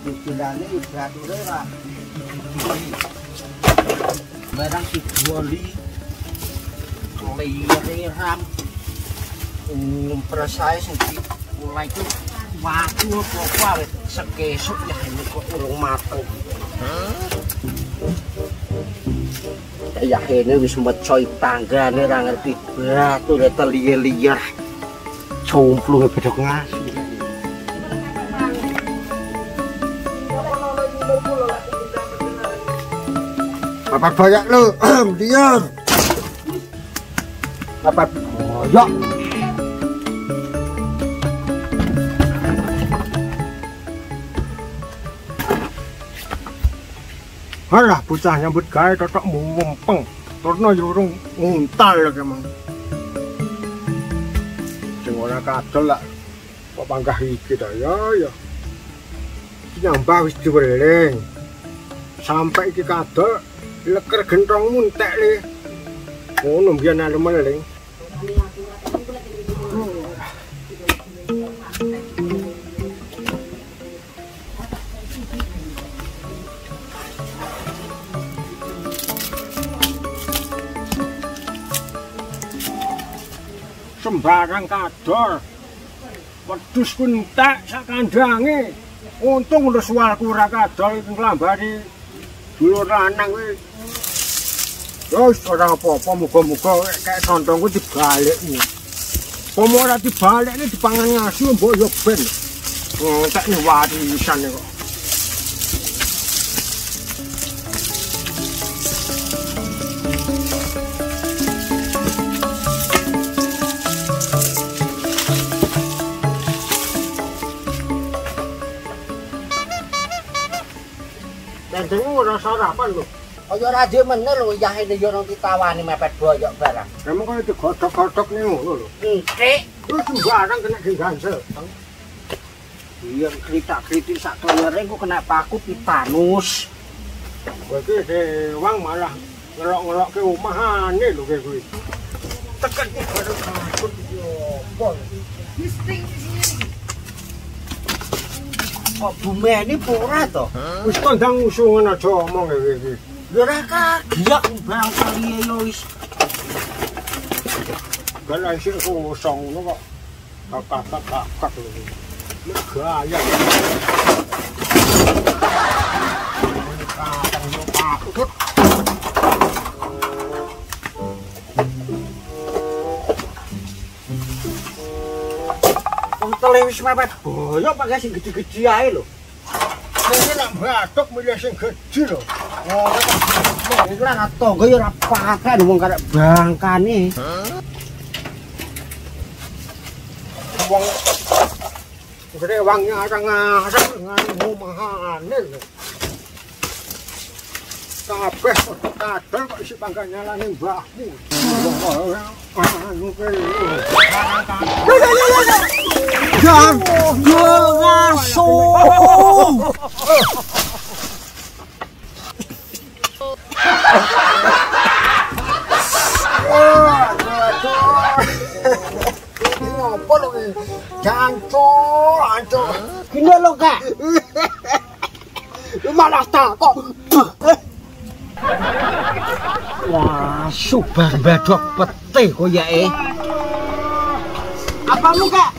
Istilahnya ibaratnya lah. Barang digoli, ram, persaya sendiri mulai itu waktu apa sekesuk ya ini kok urung mateng. Ya ini wis mecoy tanggane ra ngerti batu le teliye-liyer. Cumplunge bedok ngasu. Bapak banyak lu, diam. Bapak banyak. Halah bocah nyambut gawe totok mumpeng. Turno yo urung nguntal lho emang. Sing ora kadol lak kok panggah iki ta ya. Nyambah wis diweling. Sampai iki kadol leker gentongmu entek le. Ngono mbiyen ana meling. Sembarang kadol. Wedhus ku entek sak kandange. Untung udah suarku ora kadol iki nglambani dulur lanang kuwi. Wis ora apa-apa muga-muga kayak contongku dibalikmu. Pomo ora dibalikne dipangan ngasu mbok yo ben. Entek ni warisan kok. Dengu ora sarapan lho. Kaya ora dhewe meneh lho yahene yo nang ditawani mepet boyok barang. Emang kaya digodhog-godhog ning ngono lho. Entik. Terus sembarang kena digansel. Iya kritik-kritik sak toyere ku kena paku pitanus. Kowe iki dewang malah ngelok-ngelokke omahane lho kowe kuwi. Teken iki baru takut yo. Disting di sini. Kok bumene pura to? Wis kondang usungan aja omong iki. Ya ora kagiyak bang kaliye yo wis. Galak sik kosong ngono kok. Kakak lho. Gaya. Kadang yo takut. Ontole wis mepet boyok pakai sing gede-gede ae lho. Ini nak batuk milih sing gede lho. Oh, iki lah tangga ya ora pakai wong karek bangkane. Wong gede wangnya arang-arang dengan omahane lho. Kabeh kadal kok isi pangkat nyalane mbahmu. Anu kene. Jangan ngaso. Ngopo lho iki? Jancuk. Gini lho, Kak. Malah takok. Wah, subah badok pete koyake. Apamu, Kak?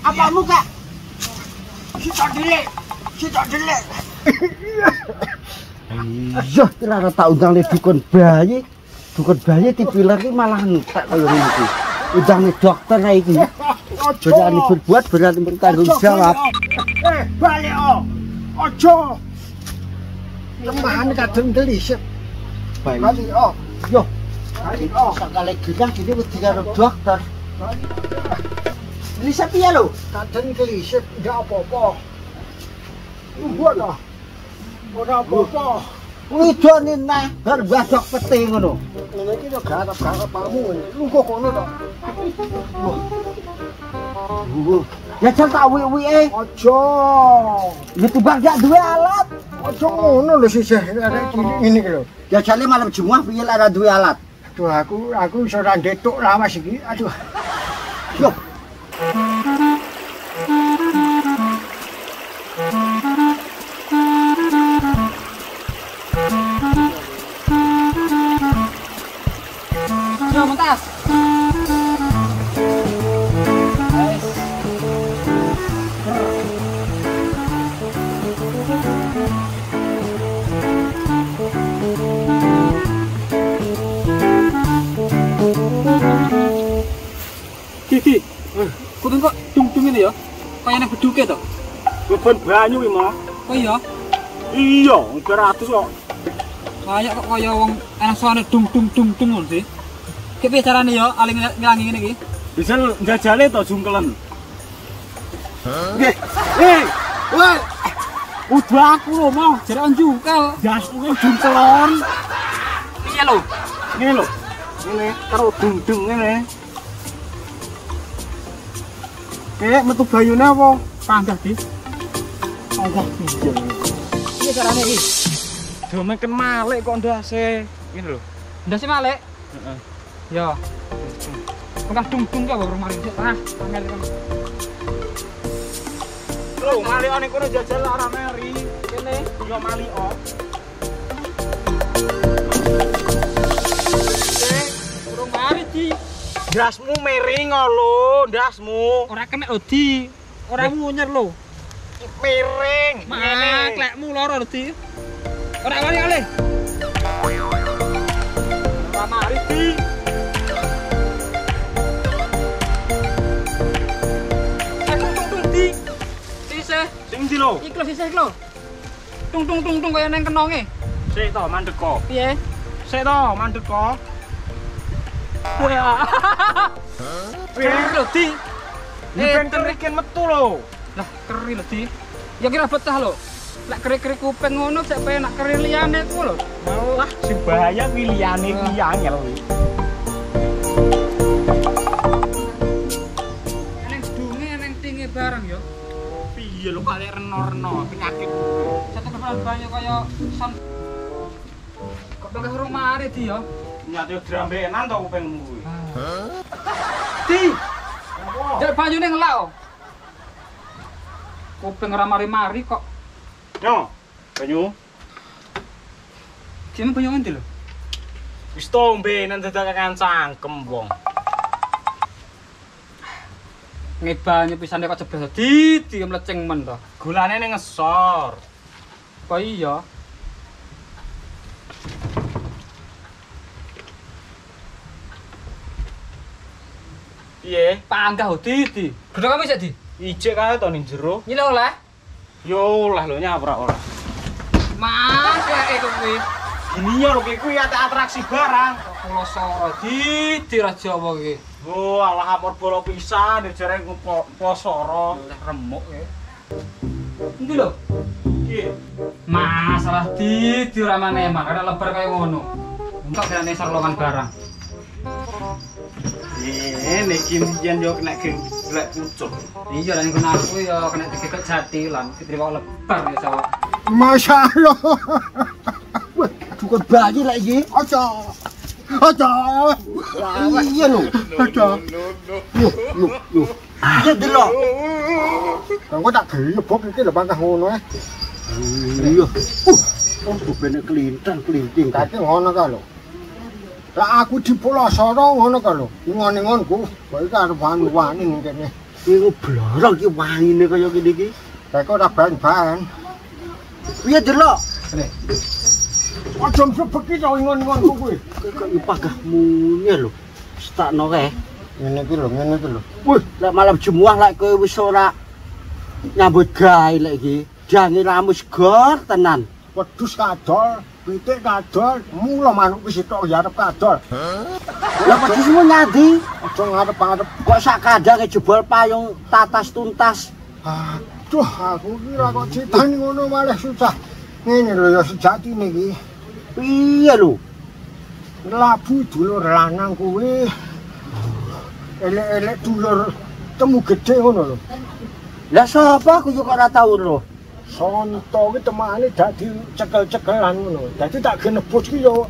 Apamu, Kak? Sitok delik. Iya, kira tak undang le dukun bayi. Dukun bayi dipilar iki malah entek kaya ngene. Undange dokter ae iki. Berani berbuat, berani bertanggung jawab. Balik oh. Ojo. Lemahan kadang delisik. Balik oh. Yo. Balik oh. Sakale gerah iki wedi karo dokter. Delisik piye lho? Kadang delisik enggak apa-apa. Mbok dah. Ora apa-apa. Widone nah bar badok pete ngono. Ngene iki yo garap-garap pamu. Lungguh kono to. Ya jan tak wi-wike. Aja. Gitu bang gak duwe alat. Aja ngono lho sisih arek cilik ngene iki lho. Ya jane malam Jumat piye lek ora duwe alat. Aduh aku iso ora ndetuk lawas iki. Aduh. Yo. kaya nang beduke to. Beban banyu iki, Mo. Oh iya. Iya, 300 kok. Kayak kok kaya wong ana suarane dung ngono sih. Ki piye carane ya aling ngilangi ngene iki? Bisa njajale to jungkelen. Nggih. Woi. Udah aku lho mau jaran jungkel. Jasmu jungkelon. Piye lho? Ngene lho. Ngene karo dung ngene. Kayak metu bayune apa? Panggah di. Allah piye. Piye carane iki? Domeken malik kok ndase. Ngene lho. Ndase malik? Heeh. Ya. Bukan dung ka baru mari. Ah, angel kan. Lho, malikane kono jajal ora meri. Kene yo maliko. Urung mari di. Ndasmu miring lho, ndasmu. Ora kenek lho di. Ora munyer lho. Miring. Mak klekmu loro lho di. Ora wani kalih. Ora mari di. Sing ndi lho? Iki lho sisih lho. Tung kaya nang kenonge. Sik to mandek kok. Piye? Sik to mandek kok. Wah. Piye lho di? Ben keriken metu lho. Lah keri lho di. Ya kira betah lho. Lek keri-keri kuping ngono sik penak keri liyane ku lho. Malah sing bahaya kuwi liyane kuwi angel kuwi. Neng dunge neng tinge barang ya. Piye lho kali reno-reno penyakit. Satu kebalan banyak kaya son. Kok bakal urung mari di ya? Nyate drambenan to kupingmu kuwi. Di. Jek banyune ngelak. Kuping ora mari-mari kok. Yo, banyu. Jeme banyu ngendi lho? Wis tombenan dadakan cangkem wong. Ngebane pisane kok jeblas di mleceng men to. Gulane ning ngesor. Kok iya? Piye? Panggah di. Gedhe kami sik di. Ijek kae to ning jero. Nyile oleh. Yo lah lho nyaprak ora. Mas kuwi. Gini ya lho kuwi atraksi barang. Pulau Soro di Raja apa iki? Oh, alah apor bola pisan jare Posoro. Remuk ya. Endi lho? Piye? Masalah di ora maneman, ada lebar kaya ngono. Entuk kene sarlongan barang. Niki yen yo kena geng golek pucuk. Iya lan kena aku ya kena digegek jati lan diterima lebar ya sawah. Masyaallah. Wah, cukup bayi lek iki. Aja. Iya lho. Aja. Yo. Iya delok. Kanggo tak gelebok iki lho pangkah ngono ae. Iya. Oh, bene kelinting kate ngono ka lho. Lah aku di Pulau Soro ngono ka lho. Ngon-ngonku, kok iki arep wani ning kene. Iki blorok iki wangine kaya ngene iki. Lah kok ora ban-ban. Piye delok? Nek. Aja msebek iki to ngon-ngonku kuwi. Kok pagahmu lho. Stakno kae. Ngene iki lho. Wih, lek malam Jumat lek kowe wis ora nyambut gawe lek iki. Jange ramus gor tenan. Wedhus kadol, pitik kadol, mula manuk wis tok ya arep kadol. Lah wedhusmu nyandi? Aja ngarep-arep. Kok sak kandhange jebol payung tatas tuntas. Aduh, aku kira kok citan ngono malah susah. Ngene lho ya sejatine iki. Piye lho? Labu dulur lanang kuwi. Elek-elek dulur temu gedhe ngono lho. Lah sapa aku yo kok ora tau lho. Sonto ki temane dadi cekel-cekelan ngono. Dadi tak genebus ki yo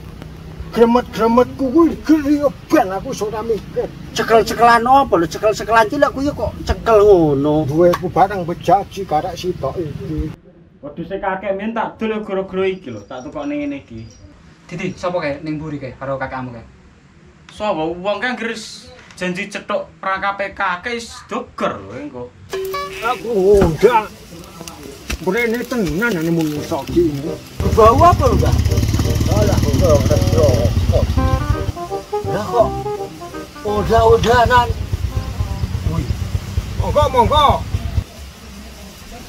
gremet-gremetku kuwi geri ben aku ora mikir. Cekel-cekelan apa lho? Cekel-cekelan ki lek kuwi kok cekel ngono. Duweku barang bejaji karek sitok iki. Wedhuse kakek men tak dol goro-goro iki lho, tak tukokne ngene iki. Didi, sapa kae ning mburi kae karo kakakmu kae? Sapa wong kan geris janji cetok prangkape kakek wis doger lho engko. Aku ndak. Mrene tenan ane menungso iki. Bau apa lho, Mbak? Alah, lah kok udah-udahan. Wih. Monggo.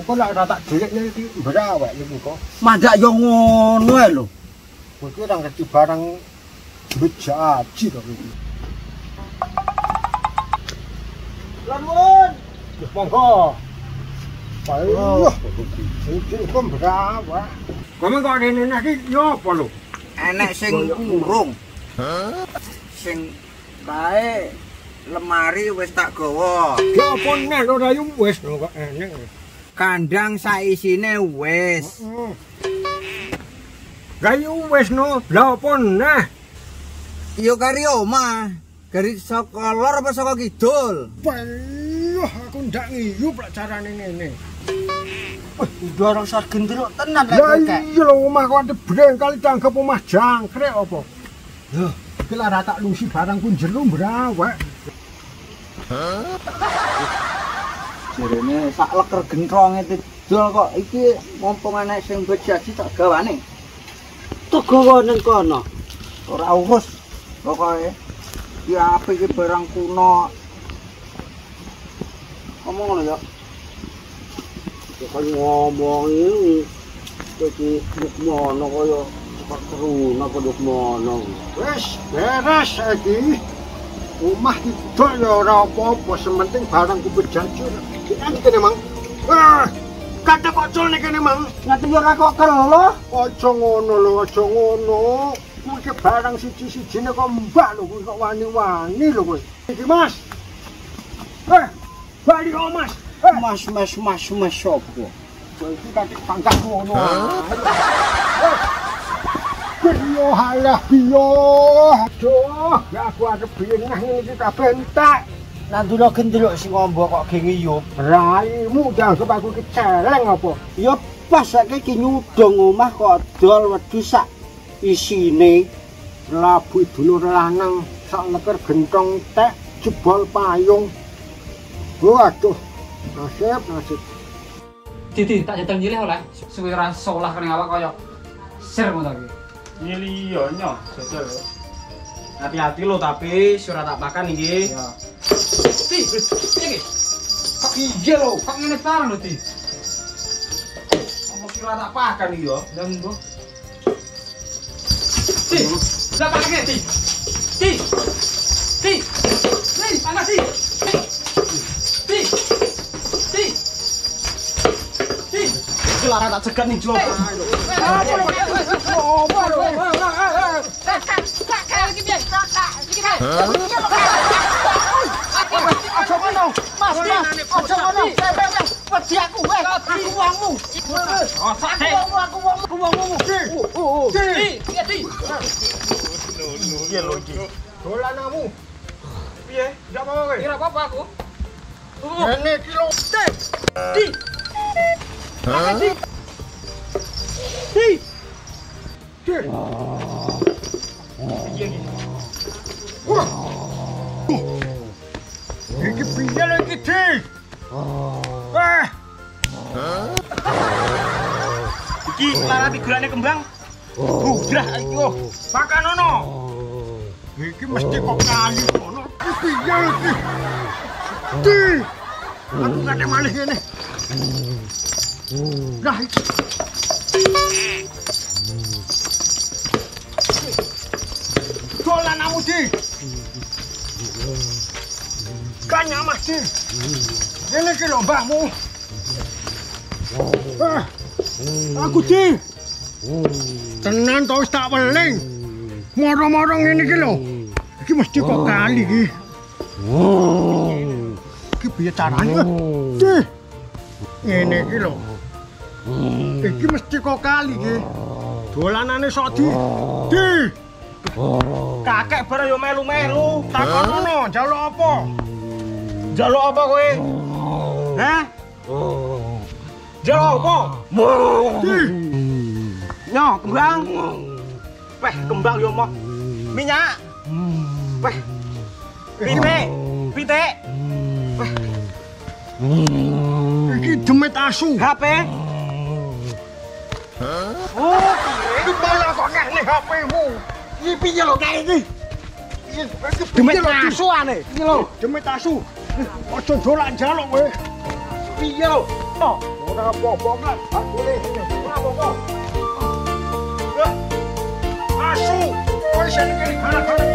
kok lak ora tak delikne iki mbrawek iki kok. Mandak yo ngono ae lho. Kowe iki ora ngerti barang bejaji to iki. Lamun, wis monggo. Ayo, iki kok mbrawek. Kamu kok rene iki yo apa lho? Enek sing urung. Sing kae lemari wis tak gawa. Ya apa neh ora yo wis kok enek. Kandang saisine wis. Gayu wis no, lha apa neh? Yo kari omah. Kari saka lor apa saka kidul? Wah, aku ndak ngiyup lak carane ngene. Wah, udah rasa gendruk tenan lek kok. Lah iya lho omah kok ade brengkal dianggap omah jangkrik apa? Lho, iki lak ora tak lusi barang ku jero mbrawek. Jarene sak leker gentronge didol kok iki mumpung enek sing bejaji tak gawane. Tok gawa ning kono. Ora urus pokoke. Ya apik iki barang kuno. Ngomong ngono ya. Kok ngomong iki mono kaya perlu napa mono. Wis beres iki. Omah didol ya ora apa-apa, sementing barang ku berjanji. Iki kene mang. Wah, kate kok cul nek kene mang. Ngati yo ora kok kelo. Aja ngono lho, aja ngono. Kuwi barang siji-sijine kok mbak lho, kuwi kok wani-wani lho kowe. Iki Mas. Bali kok Mas. Mas sopo? Iki kate pangkat ngono. Biyo halah biyo. Aduh, ya aku arep benah ngene iki kabeh entek. Nandura gendruk sing ngombo kok ge ngiyup. Raimu dianggap aku ki celeng apa? Ya pas saiki ki nyudung omah kok dol wedi sak isine. Labu dulur lanang sak leker gentong tek jebol payung. Waduh, nasib. Didi tak jadal nyilih oleh suwe ra solah kene awak kaya sir ngono iki. Nyili yo nyo, jajal yo. Hati-hati lo tapi surat tak makan iki. Ya. Ti, iki. Kok iye lho, kok ngene barang lho, Ti. Apa surat tak makan iki yo? Lah nggo. Ti, lah pakai Ti. Ti. Ti. Nih, panas Ti. Ti. Ti. Ti. Kelara tak cegat nih, Jo. Iki piye lho iki, Di? Iki lara digulane kembang. Budrah iki yo. Makan ono. Iki mesti kok kali ono. Iki piye lho iki? Di. Aku kate malih ngene. Lah iki. Dolan amu, Di. Kanya Mas, Di. Ngene iki lho mbahmu. Aku Di. Tenan to wis tak weling. Moro-moro ngene iki lho. Iki mesti kok kali iki. Iki piye carane? Di. Ngene iki lho. Iki mesti kok kali iki. Dolanane sok Di. Di. Kakek bar yo melu-melu. Takono njaluk apa? Njaluk apa kowe? Hah? Njaluk apa? Di. Nyo, kembang. Weh, kembang yo moh. Minyak. Weh. Pitik. Weh. Iki demit asu. HP. Oh, iki malah kok ngene HP-mu. Iki piye lho kae iki? Demit asu ane. Iki lho, demit asu. Aja dolan njaluk kowe. Piye lho? Ora apa-apa kan? Tak boleh ini. Apa-apa? Asu. Kau sini kiri kanan kanan.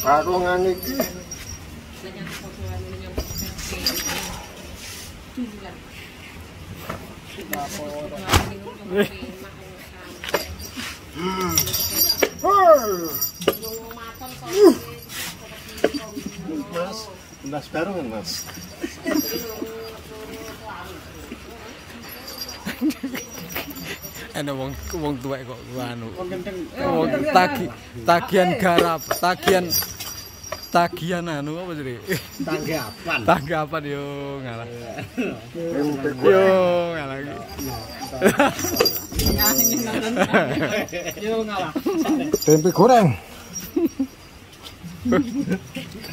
Karungan iki Mas karungan Mas. Ana wong tuwek kok anu. Wong tagihan garap, tagihan anu apa jadi? Tanggapan yo ngalah. Yo ngalah. Yo ngalah. Tempe goreng.